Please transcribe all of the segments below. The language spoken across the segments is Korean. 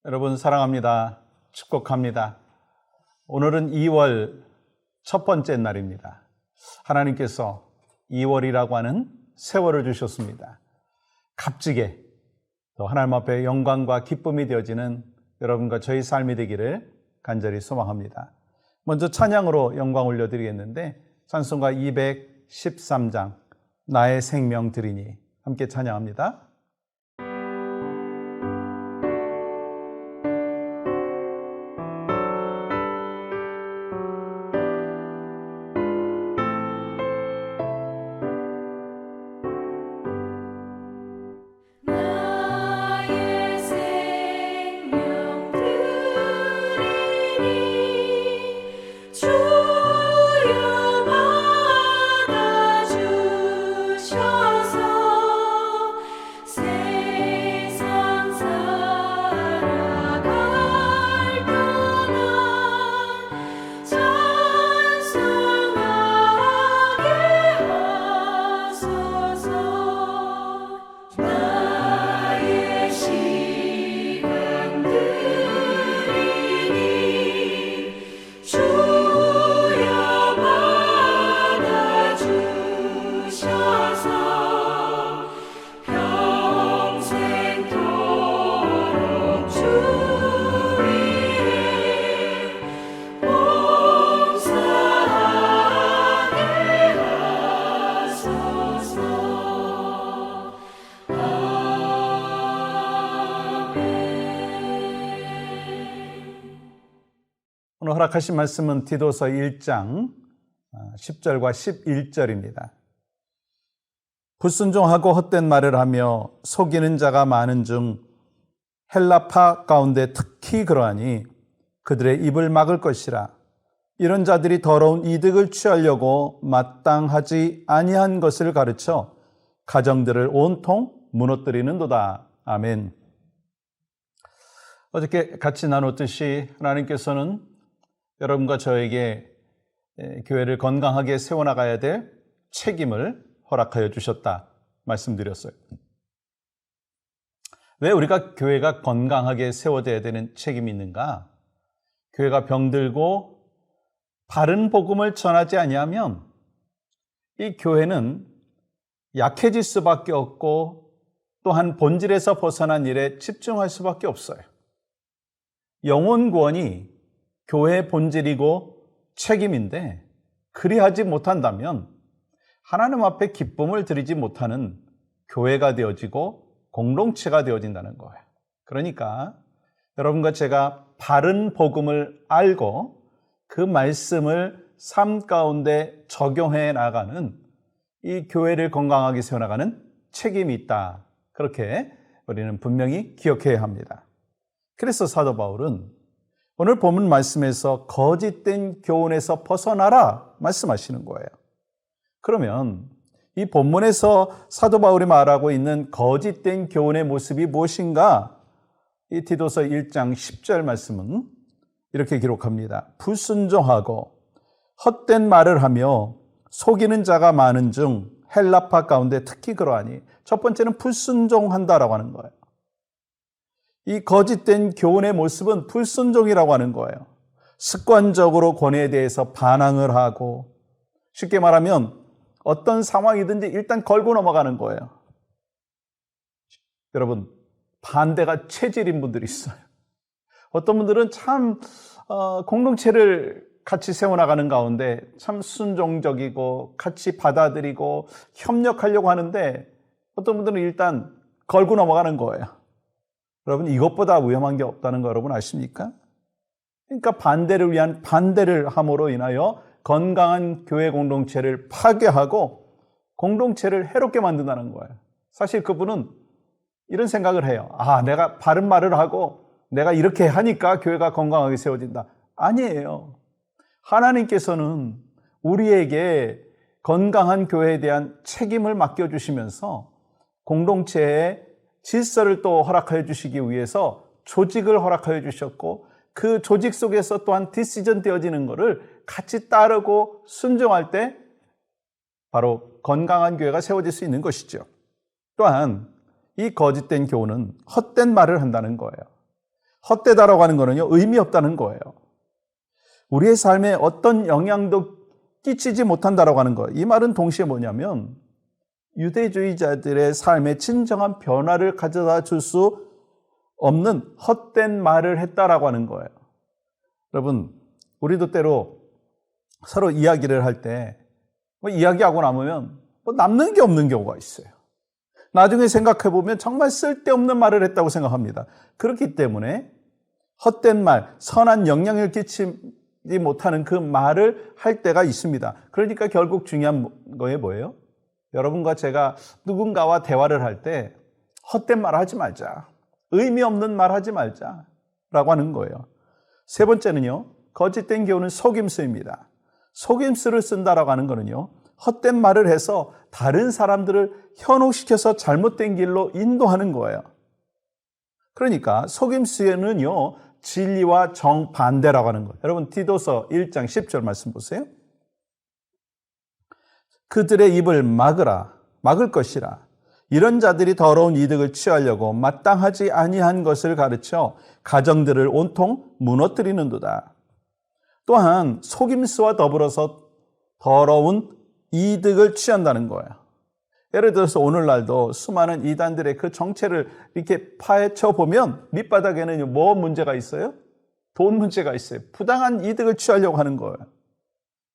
여러분 사랑합니다. 축복합니다. 오늘은 2월 첫 번째 날입니다. 하나님께서 2월이라고 하는 세월을 주셨습니다. 값지게 또 하나님 앞에 영광과 기쁨이 되어지는 여러분과 저희 삶이 되기를 간절히 소망합니다. 먼저 찬양으로 영광 올려드리겠는데 찬송가 213장 나의 생명 드리니 함께 찬양합니다. 오늘 허락하신 말씀은 디도서 1장 10절과 11절입니다. 불순종하고 헛된 말을 하며 속이는 자가 많은 중 헬라파 가운데 특히 그러하니 그들의 입을 막을 것이라. 이런 자들이 더러운 이득을 취하려고 마땅하지 아니한 것을 가르쳐 가정들을 온통 무너뜨리는도다. 아멘. 어저께 같이 나눴듯이 하나님께서는 여러분과 저에게 교회를 건강하게 세워나가야 될 책임을 허락하여 주셨다 말씀드렸어요. 왜 우리가 교회가 건강하게 세워져야 되는 책임이 있는가? 교회가 병들고 바른 복음을 전하지 아니하면 이 교회는 약해질 수밖에 없고 또한 본질에서 벗어난 일에 집중할 수밖에 없어요. 영혼 구원이 교회의 본질이고 책임인데 그리하지 못한다면 하나님 앞에 기쁨을 드리지 못하는 교회가 되어지고 공동체가 되어진다는 거예요. 그러니까 여러분과 제가 바른 복음을 알고 그 말씀을 삶 가운데 적용해 나가는 이 교회를 건강하게 세워나가는 책임이 있다. 그렇게 우리는 분명히 기억해야 합니다. 그래서 사도 바울은 오늘 본문 말씀에서 거짓된 교훈에서 벗어나라 말씀하시는 거예요. 그러면 이 본문에서 사도 바울이 말하고 있는 거짓된 교훈의 모습이 무엇인가? 이 디도서 1장 10절 말씀은 이렇게 기록합니다. 불순종하고 헛된 말을 하며 속이는 자가 많은 중 헬라파 가운데 특히 그러하니 첫 번째는 불순종한다라고 하는 거예요. 이 거짓된 교훈의 모습은 불순종이라고 하는 거예요. 습관적으로 권해에 대해서 반항을 하고 쉽게 말하면 어떤 상황이든지 일단 걸고 넘어가는 거예요. 여러분, 반대가 체질인 분들이 있어요. 어떤 분들은 참 공동체를 같이 세워나가는 가운데 참 순종적이고 같이 받아들이고 협력하려고 하는데 어떤 분들은 일단 걸고 넘어가는 거예요. 여러분, 이것보다 위험한 게 없다는 거 여러분 아십니까? 그러니까 반대를 위한 반대를 함으로 인하여 건강한 교회 공동체를 파괴하고 공동체를 해롭게 만든다는 거예요. 사실 그분은 이런 생각을 해요. 내가 바른 말을 하고 내가 이렇게 하니까 교회가 건강하게 세워진다. 아니에요. 하나님께서는 우리에게 건강한 교회에 대한 책임을 맡겨주시면서 공동체의 질서를 또 허락하여 주시기 위해서 조직을 허락하여 주셨고 그 조직 속에서 또한 디시전 되어지는 것을 같이 따르고 순종할 때 바로 건강한 교회가 세워질 수 있는 것이죠. 또한 이 거짓된 교훈은 헛된 말을 한다는 거예요. 헛되다라고 하는 거는요, 의미 없다는 거예요. 우리의 삶에 어떤 영향도 끼치지 못한다라고 하는 거예요. 이 말은 동시에 뭐냐면 유대주의자들의 삶에 진정한 변화를 가져다 줄 수 없는 헛된 말을 했다라고 하는 거예요. 여러분, 우리도 때로 서로 이야기를 할 때 이야기하고 남으면 남는 게 없는 경우가 있어요. 나중에 생각해 보면 정말 쓸데없는 말을 했다고 생각합니다. 그렇기 때문에 헛된 말, 선한 영향을 끼치지 못하는 그 말을 할 때가 있습니다. 그러니까 결국 중요한 거에 뭐예요? 여러분과 제가 누군가와 대화를 할 때 헛된 말 하지 말자. 의미 없는 말 하지 말자. 라고 하는 거예요. 세 번째는요, 거짓된 교훈은 속임수입니다. 속임수를 쓴다라고 하는 거는요, 헛된 말을 해서 다른 사람들을 현혹시켜서 잘못된 길로 인도하는 거예요. 그러니까 속임수에는요, 진리와 정반대라고 하는 거예요. 여러분, 디도서 1장 10절 말씀 보세요. 그들의 입을 막을 것이라. 이런 자들이 더러운 이득을 취하려고 마땅하지 아니한 것을 가르쳐 가정들을 온통 무너뜨리는도다. 또한 속임수와 더불어서 더러운 이득을 취한다는 거예요. 예를 들어서 오늘날도 수많은 이단들의 그 정체를 이렇게 파헤쳐 보면 밑바닥에는 뭐 문제가 있어요? 돈 문제가 있어요. 부당한 이득을 취하려고 하는 거예요.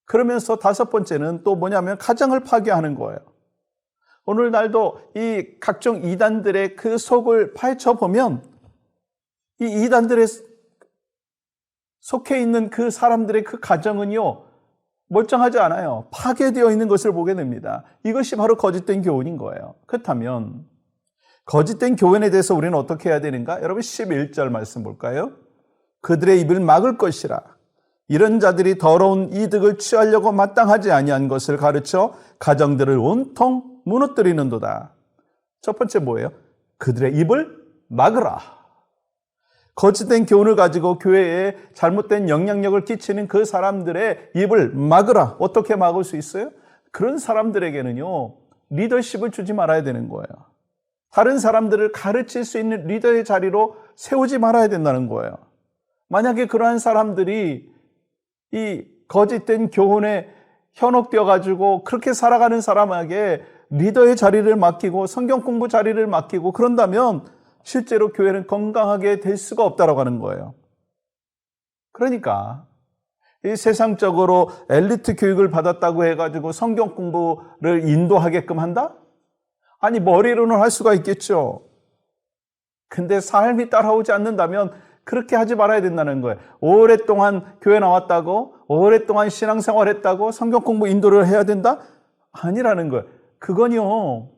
그러면서 다섯 번째는 또 뭐냐면 가정을 파괴하는 거예요. 오늘날도 이 각종 이단들의 그 속을 파헤쳐 보면 이 이단들의 속해 있는 그 사람들의 그 가정은요, 멀쩡하지 않아요. 파괴되어 있는 것을 보게 됩니다. 이것이 바로 거짓된 교훈인 거예요. 그렇다면 거짓된 교훈에 대해서 우리는 어떻게 해야 되는가? 여러분 11절 말씀 볼까요? 그들의 입을 막을 것이라. 이런 자들이 더러운 이득을 취하려고 마땅하지 아니한 것을 가르쳐 가정들을 온통 무너뜨리는도다. 첫 번째 뭐예요? 그들의 입을 막으라. 거짓된 교훈을 가지고 교회에 잘못된 영향력을 끼치는 그 사람들의 입을 막으라. 어떻게 막을 수 있어요? 그런 사람들에게는요, 리더십을 주지 말아야 되는 거예요. 다른 사람들을 가르칠 수 있는 리더의 자리로 세우지 말아야 된다는 거예요. 만약에 그러한 사람들이 이 거짓된 교훈에 현혹되어 가지고 그렇게 살아가는 사람에게 리더의 자리를 맡기고 성경 공부 자리를 맡기고 그런다면 실제로 교회는 건강하게 될 수가 없다라고 하는 거예요. 그러니까 이 세상적으로 엘리트 교육을 받았다고 해가지고 성경 공부를 인도하게끔 한다? 아니, 머리로는 할 수가 있겠죠. 근데 삶이 따라오지 않는다면 그렇게 하지 말아야 된다는 거예요. 오랫동안 교회 나왔다고, 오랫동안 신앙생활 했다고 성경 공부 인도를 해야 된다? 아니라는 거예요. 그건요,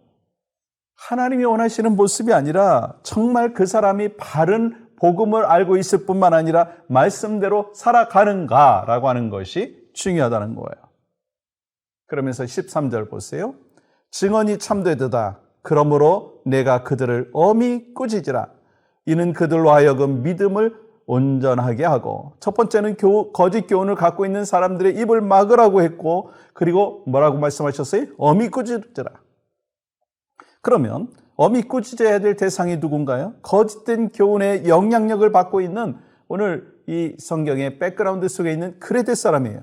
하나님이 원하시는 모습이 아니라 정말 그 사람이 바른 복음을 알고 있을 뿐만 아니라 말씀대로 살아가는가라고 하는 것이 중요하다는 거예요. 그러면서 13절 보세요. 증언이 참되도다. 그러므로 내가 그들을 엄히 꾸짖으라. 이는 그들로 하여금 믿음을 온전하게 하고, 첫 번째는 거짓 교훈을 갖고 있는 사람들의 입을 막으라고 했고, 그리고 뭐라고 말씀하셨어요? 엄히 꾸짖으라. 그러면 엄히 꾸짖어야 될 대상이 누군가요? 거짓된 교훈의 영향력을 받고 있는 오늘 이 성경의 백그라운드 속에 있는 크레데 사람이에요.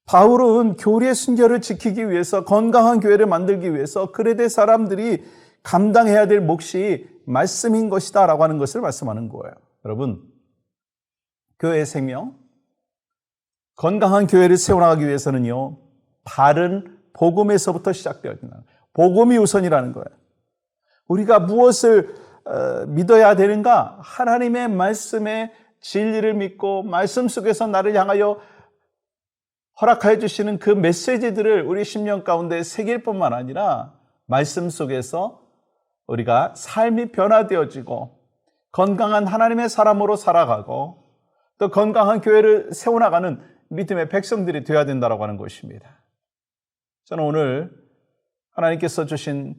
바울은 교리의 순결을 지키기 위해서, 건강한 교회를 만들기 위해서 크레데 사람들이 감당해야 될 몫이 말씀인 것이다 라고 하는 것을 말씀하는 거예요. 여러분, 교회의 생명, 건강한 교회를 세워나가기 위해서는요, 바른 복음에서부터 시작되어야 된다. 복음이 우선이라는 거예요. 우리가 무엇을 믿어야 되는가? 하나님의 말씀의 진리를 믿고 말씀 속에서 나를 향하여 허락하여 주시는 그 메시지들을 우리 심령 가운데 새길 뿐만 아니라 말씀 속에서 우리가 삶이 변화되어지고 건강한 하나님의 사람으로 살아가고 또 건강한 교회를 세워나가는 믿음의 백성들이 되어야 된다고 하는 것입니다. 저는 오늘 하나님께서 주신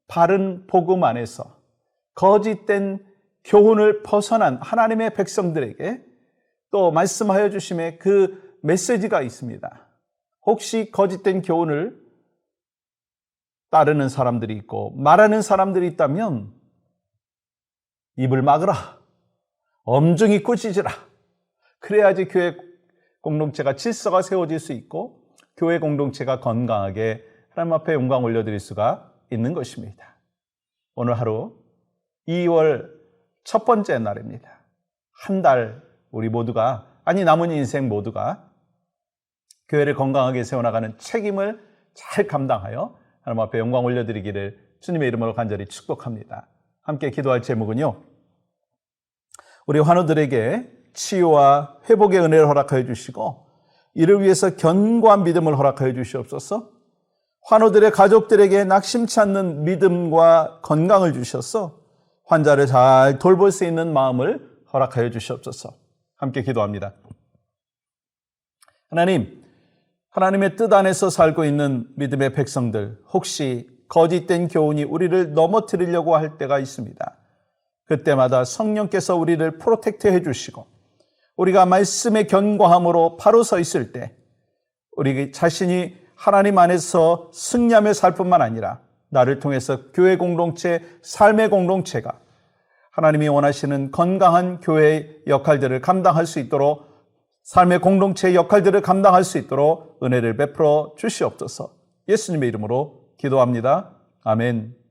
바른 복음 안에서 거짓된 교훈을 벗어난 하나님의 백성들에게 또 말씀하여 주심의 그 메시지가 있습니다. 혹시 거짓된 교훈을 따르는 사람들이 있고 말하는 사람들이 있다면 입을 막으라. 엄중히 꾸짖으라. 그래야지 교회 공동체가 질서가 세워질 수 있고 교회 공동체가 건강하게 하나님 앞에 영광 올려드릴 수가 있는 것입니다. 오늘 하루 2월 첫 번째 날입니다. 한 달 우리 모두가, 아니 남은 인생 모두가 교회를 건강하게 세워나가는 책임을 잘 감당하여 하나님 앞에 영광 올려드리기를 주님의 이름으로 간절히 축복합니다. 함께 기도할 제목은요, 우리 환우들에게 치유와 회복의 은혜를 허락하여 주시고 이를 위해서 견고한 믿음을 허락하여 주시옵소서. 환우들의 가족들에게 낙심치 않는 믿음과 건강을 주셔서 환자를 잘 돌볼 수 있는 마음을 허락하여 주시옵소서. 함께 기도합니다. 하나님, 하나님의 뜻 안에서 살고 있는 믿음의 백성들, 혹시 거짓된 교훈이 우리를 넘어뜨리려고 할 때가 있습니다. 그때마다 성령께서 우리를 프로텍트해 주시고 우리가 말씀의 견고함으로 바로 서 있을 때 우리 자신이 하나님 안에서 승리하며 살 뿐만 아니라 나를 통해서 교회 공동체, 삶의 공동체가 하나님이 원하시는 건강한 교회의 역할들을 감당할 수 있도록, 삶의 공동체의 역할들을 감당할 수 있도록 은혜를 베풀어 주시옵소서. 예수님의 이름으로 기도합니다. 아멘.